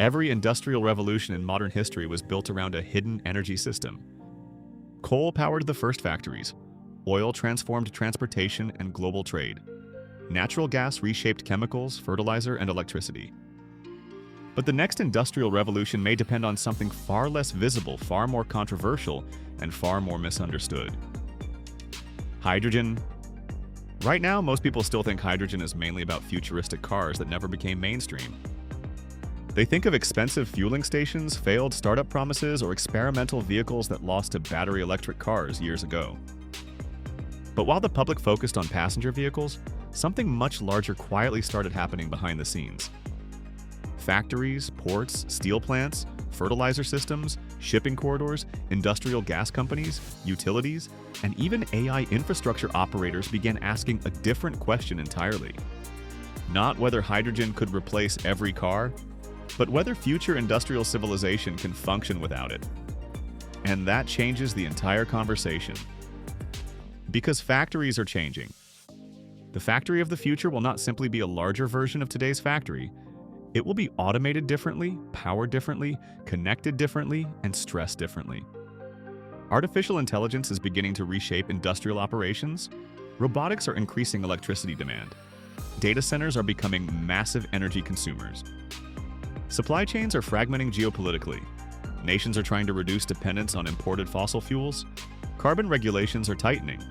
Every industrial revolution in modern history was built around a hidden energy system. Coal powered the first factories. Oil transformed transportation and global trade. Natural gas reshaped chemicals, fertilizer, and electricity. But the next industrial revolution may depend on something far less visible, far more controversial, and far more misunderstood. Hydrogen. Right now, most people still think hydrogen is mainly about futuristic cars that never became mainstream. They think of expensive fueling stations, failed startup promises, or experimental vehicles that lost to battery electric cars years ago. But while the public focused on passenger vehicles, something much larger quietly started happening behind the scenes. Factories, ports, steel plants, fertilizer systems, shipping corridors, industrial gas companies, utilities, and even AI infrastructure operators began asking a different question entirely. Not whether hydrogen could replace every car, but whether future industrial civilization can function without it. And that changes the entire conversation. Because factories are changing. The factory of the future will not simply be a larger version of today's factory. It will be automated differently, powered differently, connected differently, and stressed differently. Artificial intelligence is beginning to reshape industrial operations. Robotics are increasing electricity demand. Data centers are becoming massive energy consumers. Supply chains are fragmenting geopolitically. Nations are trying to reduce dependence on imported fossil fuels. Carbon regulations are tightening.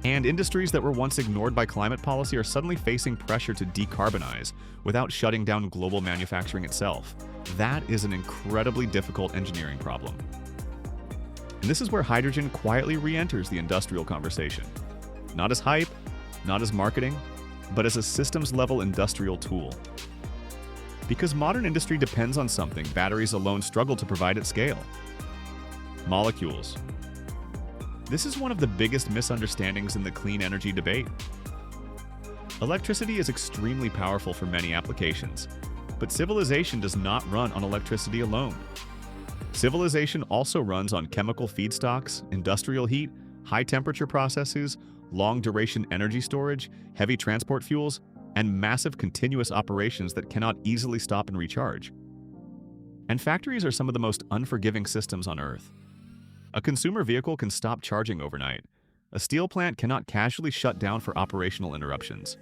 And industries that were once ignored by climate policy are suddenly facing pressure to decarbonize without shutting down global manufacturing itself. That is an incredibly difficult engineering problem. And this is where hydrogen quietly re-enters the industrial conversation. Not as hype, not as marketing, but as a systems-level industrial tool. Because modern industry depends on something batteries alone struggle to provide at scale. Molecules. This is one of the biggest misunderstandings in the clean energy debate. Electricity is extremely powerful for many applications, but civilization does not run on electricity alone. Civilization also runs on chemical feedstocks, industrial heat, high-temperature processes, long-duration energy storage, heavy transport fuels, and massive continuous operations that cannot easily stop and recharge. And factories are some of the most unforgiving systems on Earth. A consumer vehicle can stop charging overnight. A steel plant cannot casually shut down for operational interruptions.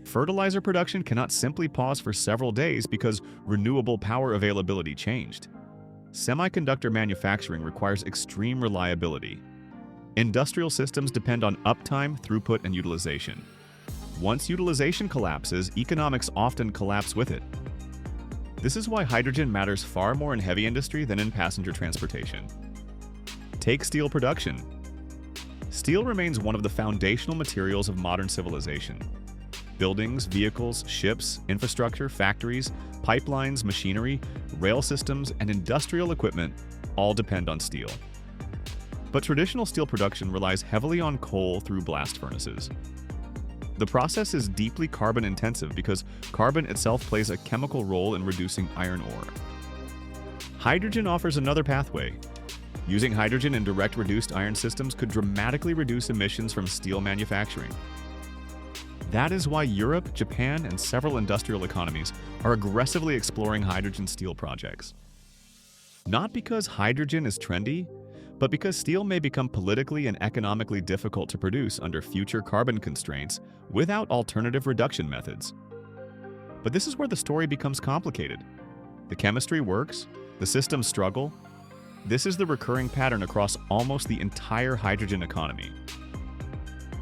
Fertilizer production cannot simply pause for several days because renewable power availability changed. Semiconductor manufacturing requires extreme reliability. Industrial systems depend on uptime, throughput, and utilization. Once utilization collapses, economics often collapse with it. This is why hydrogen matters far more in heavy industry than in passenger transportation. Take steel production. Steel remains one of the foundational materials of modern civilization. Buildings, vehicles, ships, infrastructure, factories, pipelines, machinery, rail systems, and industrial equipment all depend on steel. But traditional steel production relies heavily on coal through blast furnaces. The process is deeply carbon intensive because carbon itself plays a chemical role in reducing iron ore. Hydrogen offers another pathway. Using hydrogen in direct reduced iron systems could dramatically reduce emissions from steel manufacturing. That is why Europe, Japan, and several industrial economies are aggressively exploring hydrogen steel projects. Not because hydrogen is trendy, but because steel may become politically and economically difficult to produce under future carbon constraints without alternative reduction methods. But this is where the story becomes complicated. The chemistry works, the systems struggle. This is the recurring pattern across almost the entire hydrogen economy.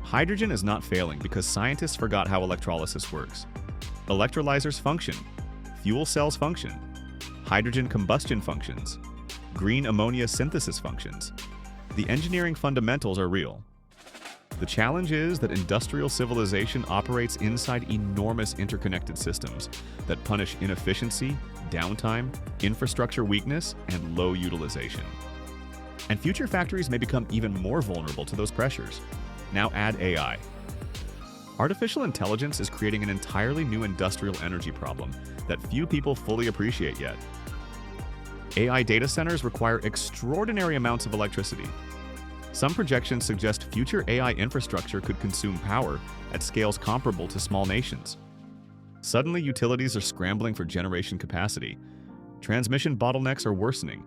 Hydrogen is not failing because scientists forgot how electrolysis works. Electrolyzers function, fuel cells function, hydrogen combustion functions, green ammonia synthesis functions. The engineering fundamentals are real. The challenge is that industrial civilization operates inside enormous interconnected systems that punish inefficiency, downtime, infrastructure weakness, and low utilization. And future factories may become even more vulnerable to those pressures. Now add AI. Artificial intelligence is creating an entirely new industrial energy problem that few people fully appreciate yet. AI data centers require extraordinary amounts of electricity. Some projections suggest future AI infrastructure could consume power at scales comparable to small nations. Suddenly, utilities are scrambling for generation capacity. Transmission bottlenecks are worsening.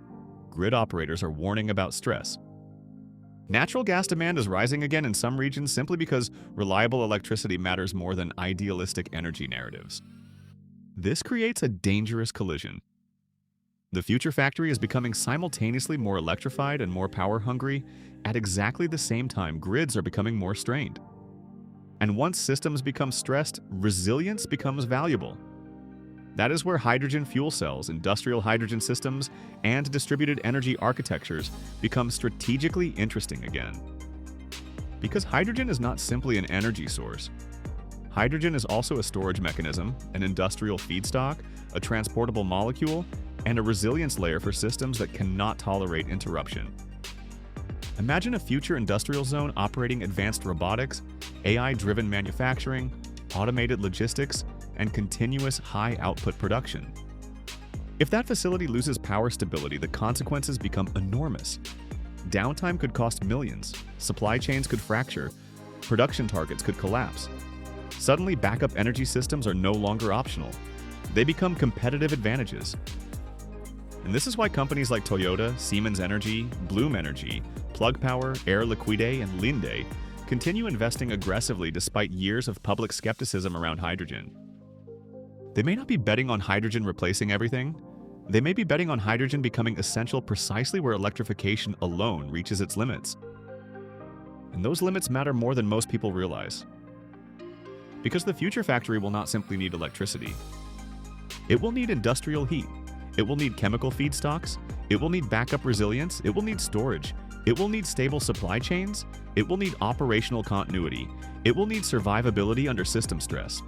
Grid operators are warning about stress. Natural gas demand is rising again in some regions simply because reliable electricity matters more than idealistic energy narratives. This creates a dangerous collision. The future factory is becoming simultaneously more electrified and more power-hungry. At exactly the same time, grids are becoming more strained. And once systems become stressed, resilience becomes valuable. That is where hydrogen fuel cells, industrial hydrogen systems, and distributed energy architectures become strategically interesting again. Because hydrogen is not simply an energy source. Hydrogen is also a storage mechanism, an industrial feedstock, a transportable molecule, and a resilience layer for systems that cannot tolerate interruption. Imagine a future industrial zone operating advanced robotics, AI-driven manufacturing, automated logistics, and continuous high-output production. If that facility loses power stability, the consequences become enormous. Downtime could cost millions, supply chains could fracture, production targets could collapse. Suddenly, backup energy systems are no longer optional. They become competitive advantages. And this is why companies like Toyota, Siemens Energy, Bloom Energy, Plug Power, Air Liquide, and Linde continue investing aggressively despite years of public skepticism around hydrogen. They may not be betting on hydrogen replacing everything. They may be betting on hydrogen becoming essential precisely where electrification alone reaches its limits. And those limits matter more than most people realize. Because the future factory will not simply need electricity. It will need industrial heat. It will need chemical feedstocks. It will need backup resilience. It will need storage. It will need stable supply chains. It will need operational continuity. It will need survivability under system stress.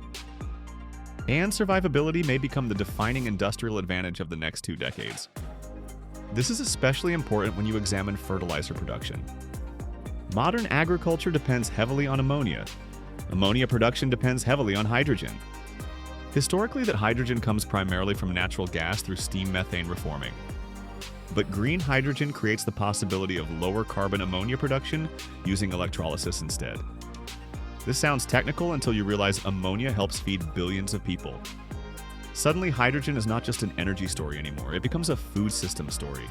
And survivability may become the defining industrial advantage of the next 2 decades. This is especially important when you examine fertilizer production. Modern agriculture depends heavily on ammonia. Ammonia production depends heavily on hydrogen. Historically, that hydrogen comes primarily from natural gas through steam methane reforming. But green hydrogen creates the possibility of lower carbon ammonia production using electrolysis instead. This sounds technical until you realize ammonia helps feed billions of people. Suddenly, hydrogen is not just an energy story anymore, it becomes a food system story.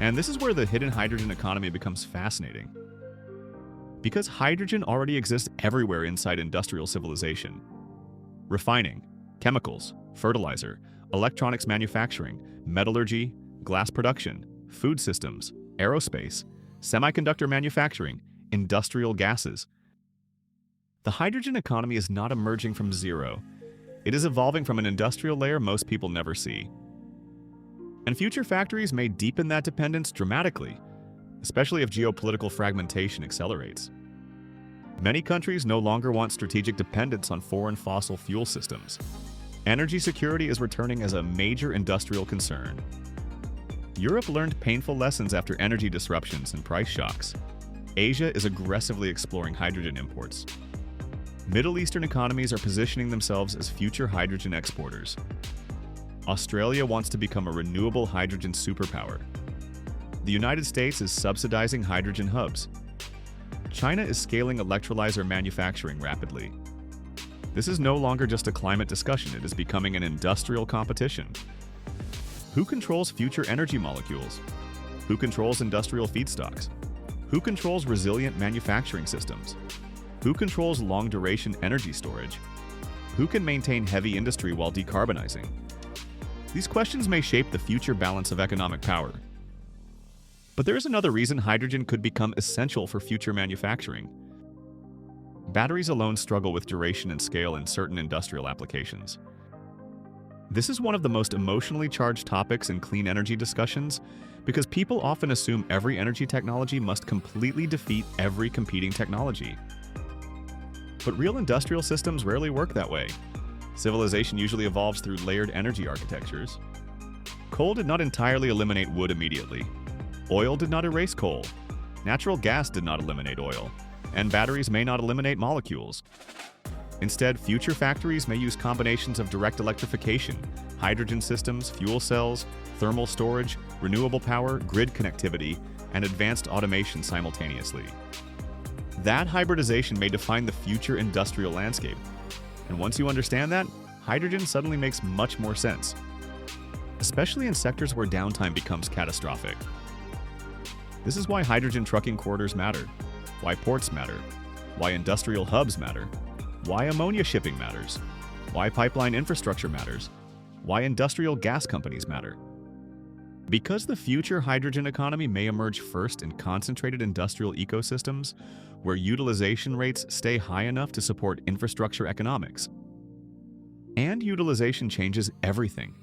And this is where the hidden hydrogen economy becomes fascinating. Because hydrogen already exists everywhere inside industrial civilization. Refining, chemicals, fertilizer, electronics manufacturing, metallurgy, glass production, food systems, aerospace, semiconductor manufacturing, industrial gases. The hydrogen economy is not emerging from zero. It is evolving from an industrial layer most people never see. And future factories may deepen that dependence dramatically, especially if geopolitical fragmentation accelerates. Many countries no longer want strategic dependence on foreign fossil fuel systems. Energy security is returning as a major industrial concern. Europe learned painful lessons after energy disruptions and price shocks. Asia is aggressively exploring hydrogen imports. Middle Eastern economies are positioning themselves as future hydrogen exporters. Australia wants to become a renewable hydrogen superpower. The United States is subsidizing hydrogen hubs. China is scaling electrolyzer manufacturing rapidly. This is no longer just a climate discussion, it is becoming an industrial competition. Who controls future energy molecules? Who controls industrial feedstocks? Who controls resilient manufacturing systems? Who controls long-duration energy storage? Who can maintain heavy industry while decarbonizing? These questions may shape the future balance of economic power. But there is another reason hydrogen could become essential for future manufacturing. Batteries alone struggle with duration and scale in certain industrial applications. This is one of the most emotionally charged topics in clean energy discussions because people often assume every energy technology must completely defeat every competing technology. But real industrial systems rarely work that way. Civilization usually evolves through layered energy architectures. Coal did not entirely eliminate wood immediately. Oil did not erase coal. Natural gas did not eliminate oil. And batteries may not eliminate molecules. Instead, future factories may use combinations of direct electrification, hydrogen systems, fuel cells, thermal storage, renewable power, grid connectivity, and advanced automation simultaneously. That hybridization may define the future industrial landscape. And once you understand that, hydrogen suddenly makes much more sense, especially in sectors where downtime becomes catastrophic. This is why hydrogen trucking corridors matter, why ports matter, why industrial hubs matter, why ammonia shipping matters, why pipeline infrastructure matters, why industrial gas companies matter. Because the future hydrogen economy may emerge first in concentrated industrial ecosystems where utilization rates stay high enough to support infrastructure economics. And utilization changes everything.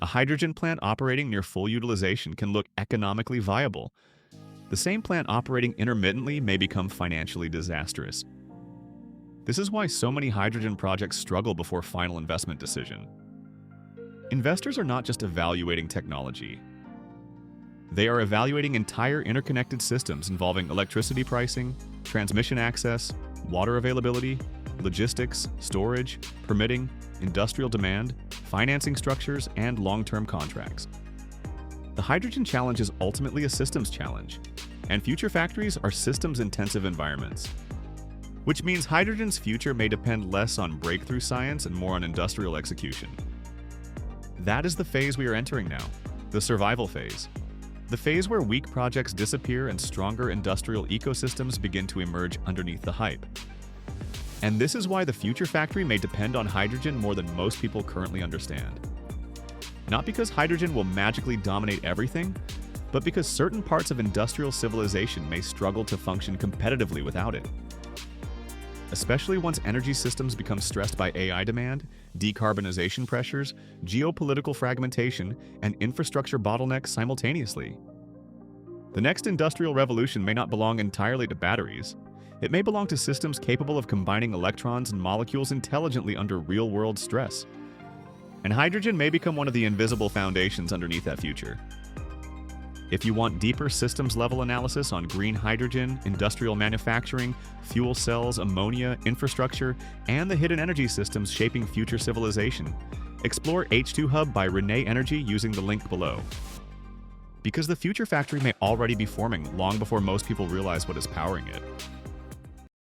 A hydrogen plant operating near full utilization can look economically viable. The same plant operating intermittently may become financially disastrous. This is why so many hydrogen projects struggle before final investment decision. Investors are not just evaluating technology. They are evaluating entire interconnected systems involving electricity pricing, transmission access, water availability, logistics, storage, permitting, industrial demand, financing structures, and long-term contracts. The hydrogen challenge is ultimately a systems challenge, and future factories are systems-intensive environments, which means hydrogen's future may depend less on breakthrough science and more on industrial execution. That is the phase we are entering now, the survival phase. The phase where weak projects disappear and stronger industrial ecosystems begin to emerge underneath the hype. And this is why the future factory may depend on hydrogen more than most people currently understand. Not because hydrogen will magically dominate everything, but because certain parts of industrial civilization may struggle to function competitively without it. Especially once energy systems become stressed by AI demand, decarbonization pressures, geopolitical fragmentation, and infrastructure bottlenecks simultaneously. The next industrial revolution may not belong entirely to batteries. It may belong to systems capable of combining electrons and molecules intelligently under real-world stress. And hydrogen may become one of the invisible foundations underneath that future. If you want deeper systems-level analysis on green hydrogen, industrial manufacturing, fuel cells, ammonia, infrastructure, and the hidden energy systems shaping future civilization, explore H2 Hub by ReneEnergy using the link below. Because the future factory may already be forming long before most people realize what is powering it.